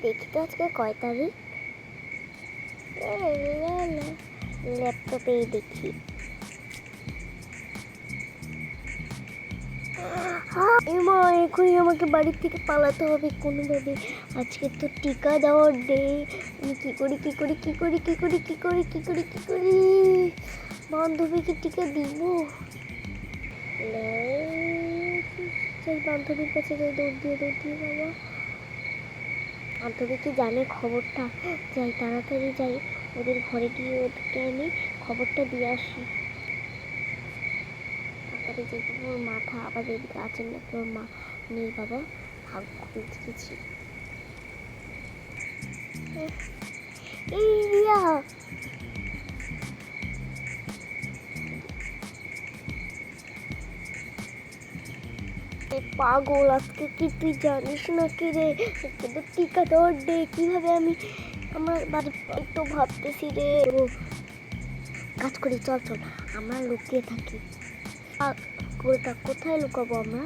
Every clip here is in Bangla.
দেখি তো আজকে কয় তারিখ, ল্যাপটপেই দেখি। এখনই আমাকে বাড়ির থেকে পালাতে হবে কোনোভাবে। আজকে তো টিকা দেওয়ার ডে। আমি কি করি বান্ধবীকে টিকা দিব। বান্ধবীর কাছে যাই, দৌড় দিয়ে বাবা। বান্ধবী কি জানে খবরটা? যাই তাড়াতাড়ি যাই, ওদের ঘরে গিয়ে ওদেরকে আমি খবরটা দিয়ে আসি। তাড়াতাড়ি যাই, ওর মাথা আবার এদিকে আছেন নাকি, ওর মা নেই বাবা, ভাগ্য গেছি। এই রিয়া, পাগল, আজকে কি তুই জানিস না কি রে? কিন্তু টিকা দেওয়ার ডে, কিভাবে আমি আমার বাড়ি তো ভাবতেছি রে। কাজ করি, চল চল আমরা লুকিয়ে থাকি। কোথায় লুকাবো আমরা?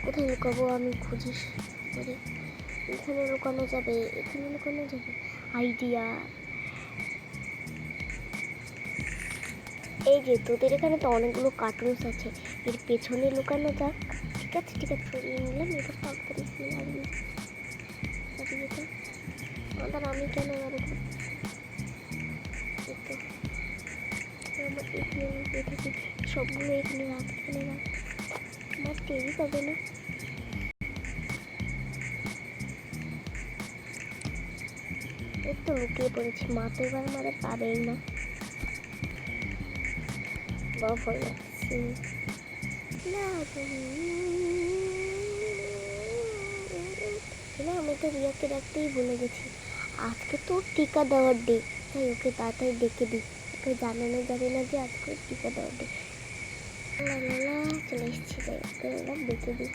কোথায় লুকাবো আমি খুঁজিস করে। এখানে লুকানো যাবে, আইডিয়া। এই যে তোদের এখানে তো অনেকগুলো কার্টুনস আছে, এর পেছনে লুকানো যাক। ঠিক আছে সরিয়ে নিলাম। এবার তাড়াতাড়ি আমাদের, আমি কেন সবগুলো এখানে রাখ, আমার টেরই পাবে না। এই তো লুকিয়ে পড়েছি, মা তো এবার আমাদের পাবেই না। ভয় লাগছে না, আমি তো রিয়াকে ডাকতেই ভুলে গেছি। আজকে তো টিকা দেওয়ার ডে, তাই ওকে তাড়াতাড়ি ডেকে দিই। ওকে জানানো যাবে না যে আজকে টিকা দেওয়ার ডে। চলে এসেছি, তাই ওকে এবার ডেকে দিই।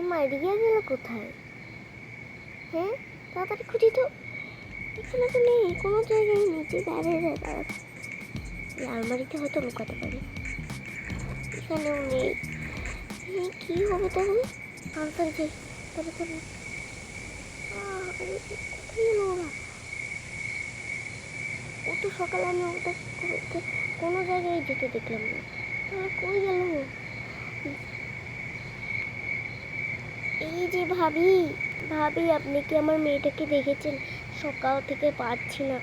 মা রিয়া গেল কোথায়? হ্যাঁ তাড়াতাড়ি খুঁজি তো, এখানে তো নেই কোনো জায়গায়, নিচে দাঁড়িয়ে আলমারিতে হয়তো লুকাতে পারি, এখানেও নেই। কি হবে তাহলে? তাড়াতাড়ি যাই, তাড়াতাড়ি। কোথায় গেল ওরা? ও তো সকালে আমি ওটা কোনো জায়গায় যেতে দেখলাম না, কই গেল? এই যে ভাবি, আপনি কি আমার মেয়েটাকে দেখেছেন? সকাল থেকে পাচ্ছি না।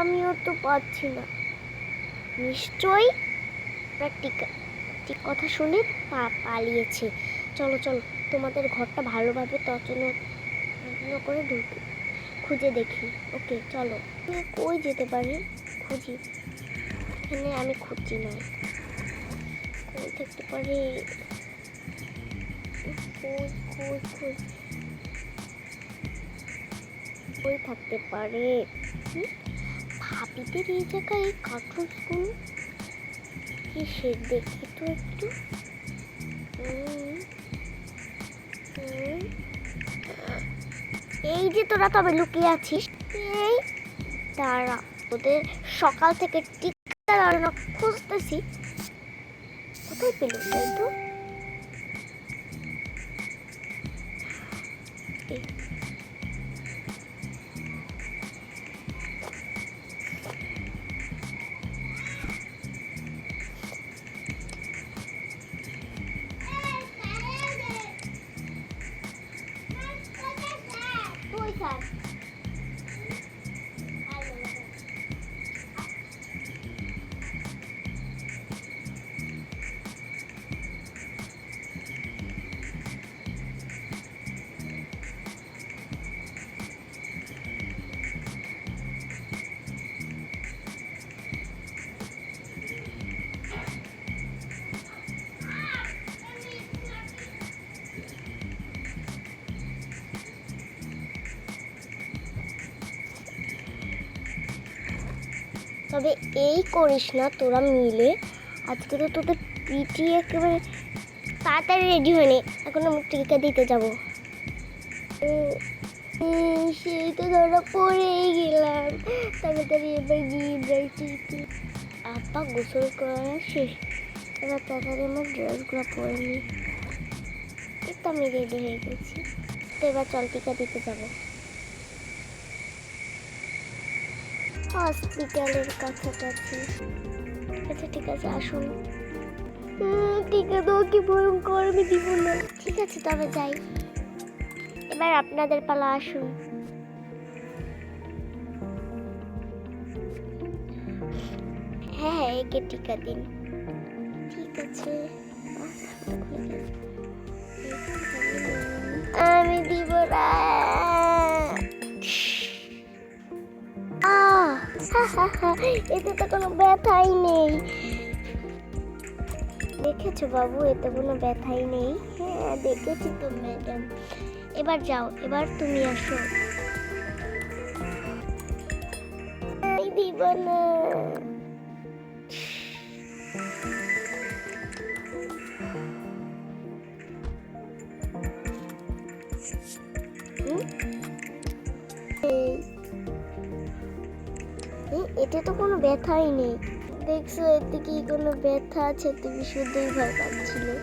আমিও তো পাচ্ছি না। নিশ্চয়ই টিকা কথা শুনে পালিয়েছে। চলো তোমাদের ঘরটা ভালোভাবে তছনছ করে খুঁজে দেখি। ওকে চলো। কই যেতে পারি, খুঁজি। এখানে আমি খুঁজছি না, কই থাকতে পারি? কই থাকতে পারে? ভাবিদের এই জায়গায় কার্টুনগুলো কিসের দেখি তো একটু। এই যে তোরা তবে লুকিয়ে আছিস, এই দাঁড়া, তোদের সকাল থেকে টিকা খুঁজতেছি, কোথায় পেল? তাই তো তবে এই করিস না তোরা মিলে, আজকে তো তোদের পিটিয়ে একেবারে। তাড়াতাড়ি রেডি হয়ে নে, এখন আমি টিকা দিতে যাবো। সেই তো ধরা পড়েই গেলাম। তাড়াতাড়ি এবার গিয়ে ব্রাইটি আপা গোসল করা শেষ। এবার তাড়াতাড়ি আমার ড্রেসগুলো পরে নিই। এই তো আমি রেডি হয়ে গেছি। তো এবার চল টিকা দিতে যাবো হসপিটালের কাছাকাছি। আচ্ছা ঠিক আছে, আসুন। টিকা দেওয়া কি ভয়ঙ্কর, আমি দিব না। ঠিক আছে তবে যাই। এবার আপনাদের পালা, আসুন। হ্যাঁ হ্যাঁ, একে টিকা দিন। ঠিক আছে, আমি দিব না। এতে তো কোনো ব্যথাই নেই। দেখেছো বাবু, এতে কোনো ব্যথাই নেই। হ্যাঁ দেখেছি তো ম্যাডাম। এবার যাও, এবার তুমি আসো। আমি দিব না। এতে তো কোনো ব্যথাই নেই। দেখছো এতে কি কোনো ব্যথা আছে? তুমি শুধুই ভয় পাচ্ছিলে।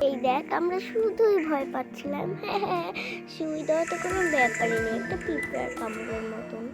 এই দেখ, আমরা শুধুই ভয় পাচ্ছিলাম। হ্যাঁ হ্যাঁ, সুই দেওয়া তো কোনো ব্যাপারই নেই, একটা পিঁপড়ার কামড়ের মতন।